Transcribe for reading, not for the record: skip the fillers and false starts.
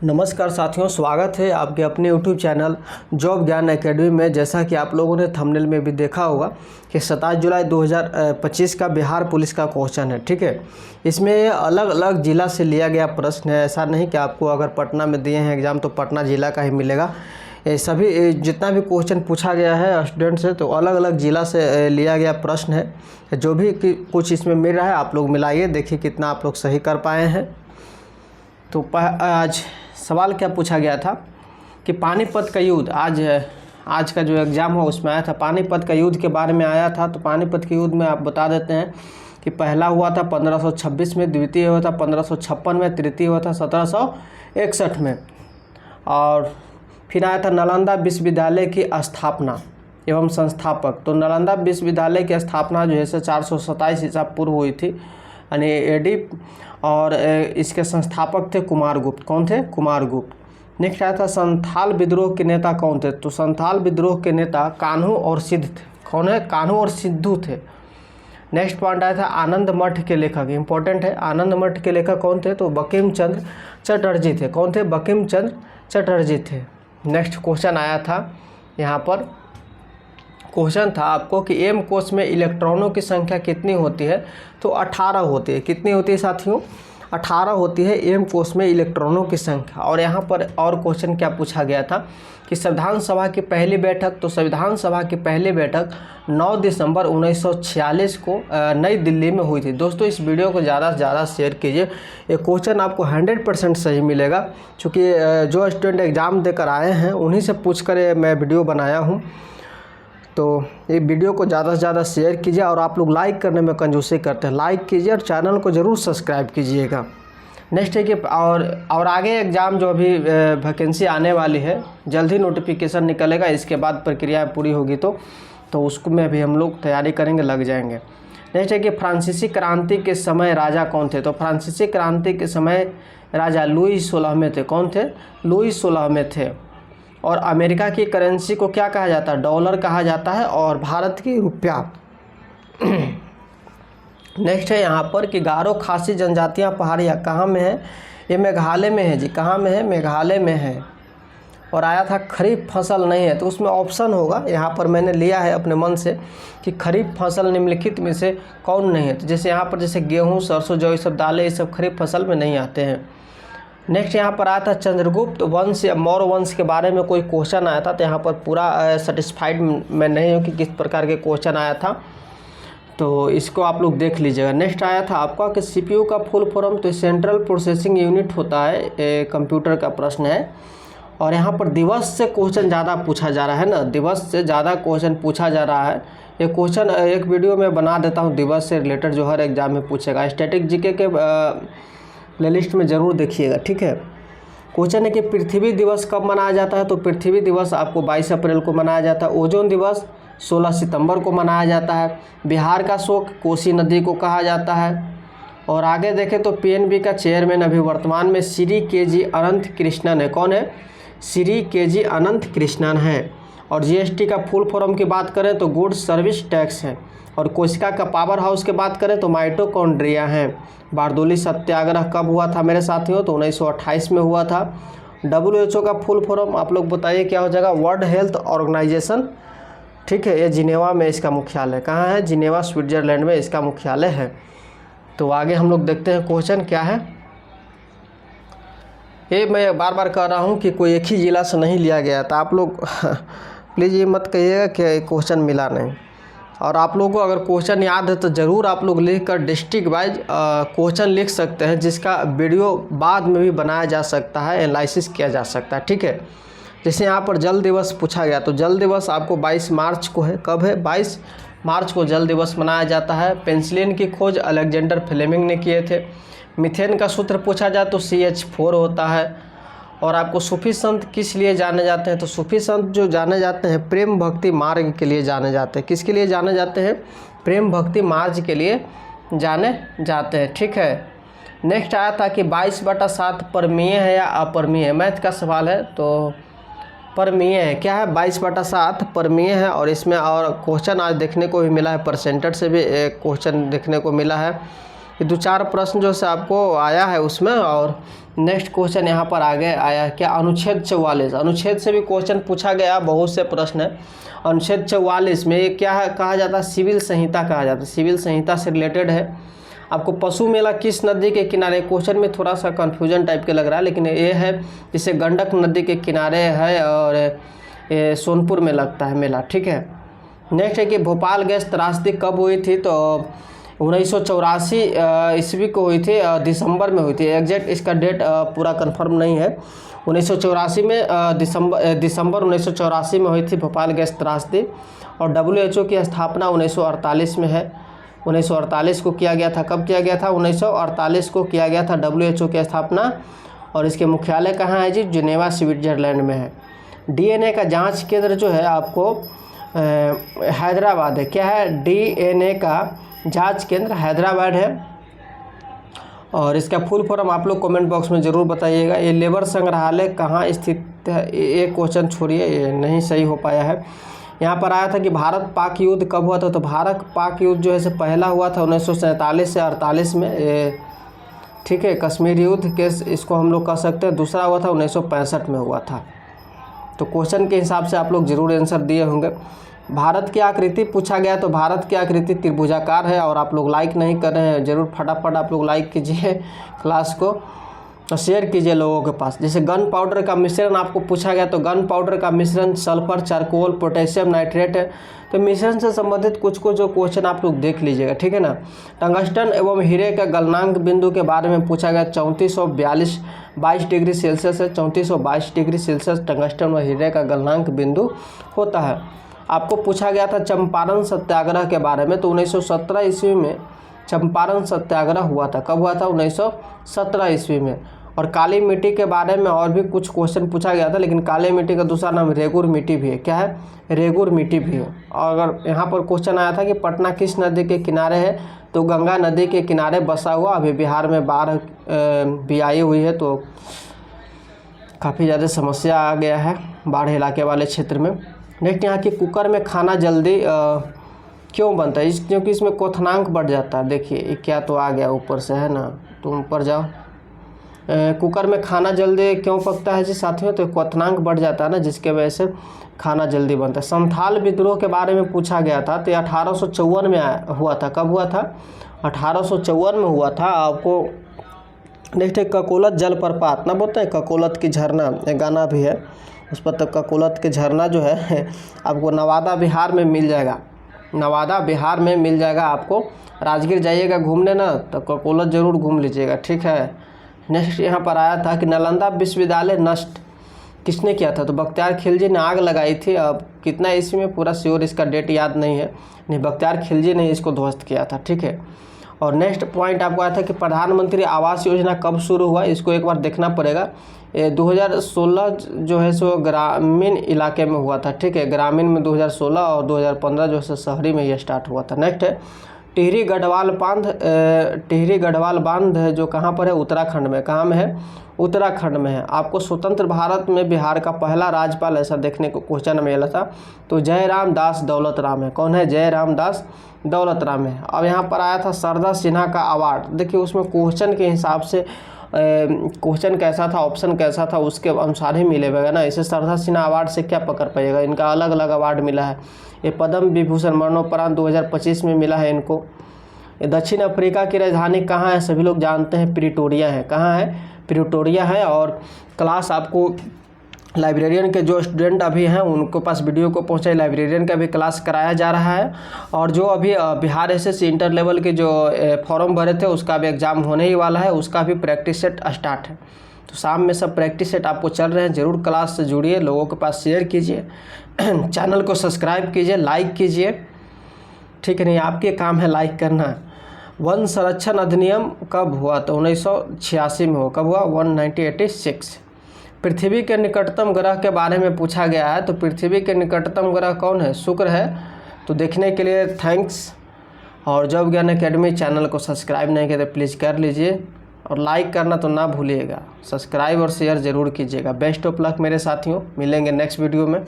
नमस्कार साथियों, स्वागत है आपके अपने यूट्यूब चैनल जॉब ज्ञान एकेडमी में। जैसा कि आप लोगों ने थंबनेल में भी देखा होगा कि 27 जुलाई 2025 का बिहार पुलिस का क्वेश्चन है। ठीक है, इसमें अलग अलग ज़िला से लिया गया प्रश्न है। ऐसा नहीं कि आपको अगर पटना में दिए हैं एग्ज़ाम तो पटना ज़िला का ही मिलेगा। ये सभी जितना भी क्वेश्चन पूछा गया है स्टूडेंट से तो अलग अलग ज़िला से लिया गया प्रश्न है। जो भी कुछ इसमें मिल रहा है आप लोग मिलाइए, देखिए कितना आप लोग सही कर पाए हैं। तो आज सवाल क्या पूछा गया था कि पानीपत का युद्ध, आज का जो एग्ज़ाम हुआ उसमें आया था, पानीपत का युद्ध के बारे में आया था। तो पानीपत के युद्ध में आप बता देते हैं कि पहला हुआ था 1526 में, द्वितीय हुआ था 1556 में, तृतीय हुआ था 1761 में, और फिर आया था नालंदा विश्वविद्यालय की स्थापना एवं संस्थापक। तो नालंदा विश्वविद्यालय की स्थापना जो है 427 ईसा पूर्व हुई थी यानी एडी, और इसके संस्थापक थे कुमारगुप्त। कौन थे? कुमारगुप्त। नेक्स्ट आया था संथाल विद्रोह के नेता कौन थे? तो संथाल विद्रोह के नेता कान्हू और सिद्ध थे। कौन है? कान्हू और सिद्धू थे। नेक्स्ट पॉइंट आया था आनंद मठ के लेखक, इंपॉर्टेंट है। आनंद मठ के लेखक कौन थे? तो बंकिम चंद्र चटर्जी थे। कौन थे? बंकिम चंद्र चटर्जी थे। नेक्स्ट क्वेश्चन आया था, यहाँ पर क्वेश्चन था आपको कि एम कोश में इलेक्ट्रॉनों की संख्या कितनी होती है? तो 18 होती है। कितनी होती है साथियों? 18 होती है एम कोश में इलेक्ट्रॉनों की संख्या। और यहाँ पर और क्वेश्चन क्या पूछा गया था कि संविधान सभा की पहली बैठक, तो संविधान सभा की पहली बैठक 9 दिसंबर 1946 को नई दिल्ली में हुई थी। दोस्तों इस वीडियो को ज़्यादा से ज़्यादा शेयर कीजिए। ये क्वेश्चन आपको 100% सही मिलेगा, क्योंकि जो स्टूडेंट एग्ज़ाम देकर आए हैं उन्हीं से पूछ कर मैं वीडियो बनाया हूँ। तो ये वीडियो को ज़्यादा से ज़्यादा शेयर कीजिए, और आप लोग लाइक करने में कंजूसी करते हैं, लाइक कीजिए और चैनल को ज़रूर सब्सक्राइब कीजिएगा। नेक्स्ट है कि और आगे एग्ज़ाम जो अभी वैकेंसी आने वाली है, जल्द ही नोटिफिकेशन निकलेगा। इसके बाद प्रक्रिया पूरी होगी तो उसको में भी हम लोग तैयारी करेंगे, लग जाएंगे। नेक्स्ट है कि फ्रांसीसी क्रांति के समय राजा कौन थे? तो फ्रांसीसी क्रांति के समय राजा लुई 16वें थे। कौन थे? लुई 16वें थे। और अमेरिका की करेंसी को क्या कहा जाता है? डॉलर कहा जाता है, और भारत की रुपया। नेक्स्ट है यहाँ पर कि गारो खासी जनजातियाँ पहाड़ियाँ कहाँ में है? ये मेघालय में है जी। कहाँ में है? मेघालय में है। और आया था खरीफ फसल नहीं है, तो उसमें ऑप्शन होगा। यहाँ पर मैंने लिया है अपने मन से कि खरीफ फसल निम्नलिखित में से कौन नहीं है। तो जैसे यहाँ पर जैसे गेहूँ, सरसों, जौ, ये सब दालें, ये सब खरीफ फसल में नहीं आते हैं। नेक्स्ट यहाँ पर आया था चंद्रगुप्त वंश या मौर्य वंश के बारे में कोई क्वेश्चन आया था। तो यहाँ पर पूरा सेटिस्फाइड मैं नहीं हूँ कि किस प्रकार के क्वेश्चन आया था, तो इसको आप लोग देख लीजिएगा। नेक्स्ट आया था आपका कि सीपीयू का फुल फॉर्म, तो सेंट्रल प्रोसेसिंग यूनिट होता है, कंप्यूटर का प्रश्न है। और यहाँ पर दिवस से क्वेश्चन ज़्यादा पूछा जा रहा है ना, दिवस से ज़्यादा क्वेश्चन पूछा जा रहा है। ये क्वेश्चन एक वीडियो में बना देता हूँ दिवस से रिलेटेड, जो हर एग्जाम में पूछेगा। स्टैटिक जीके के प्लेलिस्ट में ज़रूर देखिएगा। ठीक है, क्वेश्चन है कि पृथ्वी दिवस कब मनाया जाता है? तो पृथ्वी दिवस आपको 22 अप्रैल को मनाया जाता है। ओजोन दिवस 16 सितंबर को मनाया जाता है। बिहार का शोक कोसी नदी को कहा जाता है। और आगे देखें तो पीएनबी का चेयरमैन अभी वर्तमान में श्री के.जी. अनंत कृष्णन है। कौन है? श्री के.जी. अनंत कृष्णन है। और जीएसटी का फुल फॉर्म की बात करें तो गुड्स सर्विस टैक्स है। और कोशिका का पावर हाउस की बात करें तो माइटोकॉन्ड्रिया है। बारदोली सत्याग्रह कब हुआ था मेरे साथियों? तो 1928 में हुआ था। WHO का फुल फॉर्म आप लोग बताइए क्या हो जाएगा? World Health Organization. ठीक है, ये जिनेवा में इसका मुख्यालय। कहाँ है? जिनेवा स्विट्जरलैंड में इसका मुख्यालय है। तो आगे हम लोग देखते हैं क्वेश्चन क्या है। ये मैं बार बार कह रहा हूँ कि कोई एक ही ज़िला से नहीं लिया गया था। आप लोग प्लीज़ ये मत कहिएगा कि क्वेश्चन मिला नहीं। और आप लोगों को अगर क्वेश्चन याद है तो ज़रूर आप लोग लिख कर डिस्ट्रिक्ट वाइज क्वेश्चन लिख सकते हैं, जिसका वीडियो बाद में भी बनाया जा सकता है, एनालिसिस किया जा सकता है। ठीक है, जैसे यहाँ पर जल दिवस पूछा गया, तो जल दिवस आपको 22 मार्च को है। कब है? 22 मार्च को जल दिवस मनाया जाता है। पेंसिलिन की खोज अलेक्जेंडर फ्लेमिंग ने किए थे। मीथेन का सूत्र पूछा जाए तो CH4 होता है। और आपको सूफी संत किस लिए जाने जाते हैं? तो सूफी संत जो जाने जाते हैं प्रेम भक्ति मार्ग के लिए जाने जाते हैं। किसके लिए जाने जाते हैं? प्रेम भक्ति मार्ग के लिए जाने जाते हैं। ठीक है, नेक्स्ट आया था कि 22/7 परमीय है या अपरमीय? मैथ का सवाल है, तो परमीय है। क्या है? 22/7 परमीय है। और इसमें और क्वेश्चन आज देखने को भी मिला है, परसेंटेज से भी एक क्वेश्चन देखने को मिला है। ये 2-4 प्रश्न जो से आपको आया है उसमें। और नेक्स्ट क्वेश्चन यहाँ पर आगे आया है क्या, अनुच्छेद 44। अनुच्छेद से भी क्वेश्चन पूछा गया, बहुत से प्रश्न है। अनुच्छेद 44 में ये क्या है कहा जाता है, सिविल संहिता कहा जाता है, सिविल संहिता से रिलेटेड है। आपको पशु मेला किस नदी के किनारे, क्वेश्चन में थोड़ा सा कन्फ्यूजन टाइप के लग रहा है, लेकिन ये है जिसे गंडक नदी के किनारे है और ये सोनपुर में लगता है मेला, ठीक है। नेक्स्ट है कि भोपाल गैस त्रासदी कब हुई थी, तो 1984 ईस्वी को हुई थी, दिसंबर में हुई थी। एग्जैक्ट इसका डेट पूरा कंफर्म नहीं है। 1984 में दिसंबर 1984 में हुई थी भोपाल गैस त्रासदी। और WHO की स्थापना 1948 में है। 1948 को किया गया था। कब किया गया था, 1948 को किया गया था WHO की स्थापना। और इसके मुख्यालय कहाँ है जी, जिनेवा स्विट्जरलैंड में है। DNA का जांच केंद्र जो है आपको हैदराबाद है। क्या है, DNA का जांच केंद्र हैदराबाद है। और इसका फुल फॉर्म आप लोग कमेंट बॉक्स में ज़रूर बताइएगा। ये लेबर संग्रहालय कहाँ स्थित है, ये क्वेश्चन छोड़िए, ये नहीं सही हो पाया है। यहाँ पर आया था कि भारत पाक युद्ध कब हुआ था, तो भारत पाक युद्ध जो है से पहला हुआ था 1947 से 48 में, ठीक है। कश्मीर युद्ध के इसको हम लोग कह सकते हैं। दूसरा हुआ था 1965 में हुआ था। तो क्वेश्चन के हिसाब से आप लोग ज़रूर आंसर दिए होंगे। भारत की आकृति पूछा गया, तो भारत की आकृति त्रिभुजाकार है। और आप लोग लाइक नहीं कर रहे हैं, ज़रूर फटाफट आप लोग लाइक कीजिए क्लास को और शेयर कीजिए लोगों के पास। जैसे गन पाउडर का मिश्रण आपको पूछा गया, तो गन पाउडर का मिश्रण सल्फर, चारकोल, पोटेशियम नाइट्रेट है। तो मिश्रण से संबंधित कुछ जो क्वेश्चन आप लोग देख लीजिएगा, ठीक है ना। टंगस्टन एवं हीरे का गलनांक बिंदु के बारे में पूछा गया, 3422 डिग्री सेल्सियस है। 3422 डिग्री सेल्सियस टंगस्टन व हीरे का गलनांक बिंदु होता है। आपको पूछा गया था चंपारण सत्याग्रह के बारे में, तो 1917 ईस्वी में चंपारण सत्याग्रह हुआ था। कब हुआ था, 1917 ईस्वी में। और काली मिट्टी के बारे में और भी कुछ क्वेश्चन पूछा गया था, लेकिन काली मिट्टी का दूसरा नाम रेगुर मिट्टी भी है। क्या है, रेगुर मिट्टी भी है। और अगर यहाँ पर क्वेश्चन आया था कि पटना किस नदी के किनारे है, तो गंगा नदी के किनारे बसा हुआ। अभी बिहार में बाढ़ भी आई हुई है, तो काफ़ी ज़्यादा समस्या आ गया है बाढ़ इलाके वाले क्षेत्र में। नेक्स्ट यहाँ के कुकर में खाना जल्दी क्यों बनता है, क्योंकि इसमें क्वथनांक बढ़ जाता है। देखिए क्या तो आ गया ऊपर से, है ना, तुम ऊपर जाओ। कुकर में खाना जल्दी क्यों पकता है जी साथियों, तो क्वथनांक बढ़ जाता है ना, जिसके वजह से खाना जल्दी बनता है। संथाल विद्रोह के बारे में पूछा गया था, तो 1854 में हुआ था। कब हुआ था, 1854 में हुआ था। आपको नेक्स्ट है ककोलत जलप्रपात ना बोलते हैं, ककोलत की झरना, एक गाना भी है उस पर। तो ककोलत के झरना जो है आपको नवादा बिहार में मिल जाएगा। नवादा बिहार में मिल जाएगा आपको। राजगीर जाइएगा घूमने ना, तो ककोलत ज़रूर घूम लीजिएगा, ठीक है। नेक्स्ट यहाँ पर आया था कि नालंदा विश्वविद्यालय नष्ट किसने किया था, तो बख्तियार खिलजी ने आग लगाई थी। अब कितना ईस्वी में पूरा श्योर इसका डेट याद नहीं है, नहीं बख्तियार खिलजी ने इसको ध्वस्त किया था, ठीक है। और नेक्स्ट पॉइंट आपको आया था कि प्रधानमंत्री आवास योजना कब शुरू हुआ, इसको एक बार देखना पड़ेगा। 2016 जो है सो ग्रामीण इलाके में हुआ था, ठीक है। ग्रामीण में 2016 और 2015 जो है शहरी में ये स्टार्ट हुआ था। नेक्स्ट है टिहरी गढ़वाल बांध। टिहरी गढ़वाल बांध है जो कहाँ पर है, उत्तराखंड में। कहाँ में है, उत्तराखंड में है। आपको स्वतंत्र भारत में बिहार का पहला राज्यपाल ऐसा देखने को क्वेश्चन मिला था, तो जयराम दास दौलत राम है। कौन है, जयराम दास दौलत राम है। अब यहाँ पर आया था शारदा सिन्हा का अवार्ड। देखिए उसमें क्वेश्चन के हिसाब से क्वेश्चन कैसा था, ऑप्शन कैसा था, उसके अनुसार ही मिलेगा ना। इसे शारदा सिन्हा अवार्ड से क्या पकड़ पाइएगा, इनका अलग अलग अवार्ड मिला है। ये पद्म विभूषण मरणोपरांत 2025 में मिला है इनको। ये दक्षिण अफ्रीका की राजधानी कहाँ है, सभी लोग जानते हैं, प्रिटोरिया है। कहाँ है, प्रिटोरिया है। और क्लास आपको लाइब्रेरियन के जो स्टूडेंट अभी हैं उनको पास वीडियो को पहुंचाए, लाइब्रेरियन का भी क्लास कराया जा रहा है। और जो अभी बिहार एसएससी इंटर लेवल के जो फॉर्म भरे थे उसका भी एग्ज़ाम होने ही वाला है, उसका भी प्रैक्टिस सेट स्टार्ट है। तो शाम में सब प्रैक्टिस सेट आपको चल रहे हैं, ज़रूर क्लास से जुड़िए, लोगों के पास शेयर कीजिए, चैनल को सब्सक्राइब कीजिए, लाइक कीजिए, ठीक है। नहीं आपके काम है लाइक करना। वन संरक्षण अधिनियम कब हुआ, तो 1986 में हुआ। कब हुआ, 1986। पृथ्वी के निकटतम ग्रह के बारे में पूछा गया है, तो पृथ्वी के निकटतम ग्रह कौन है, शुक्र है। तो देखने के लिए थैंक्स। और जॉब ज्ञान एकेडमी चैनल को सब्सक्राइब नहीं किया तो प्लीज़ कर लीजिए, और लाइक करना तो ना भूलिएगा, सब्सक्राइब और शेयर ज़रूर कीजिएगा। बेस्ट ऑफ लक मेरे साथियों, मिलेंगे नेक्स्ट वीडियो में।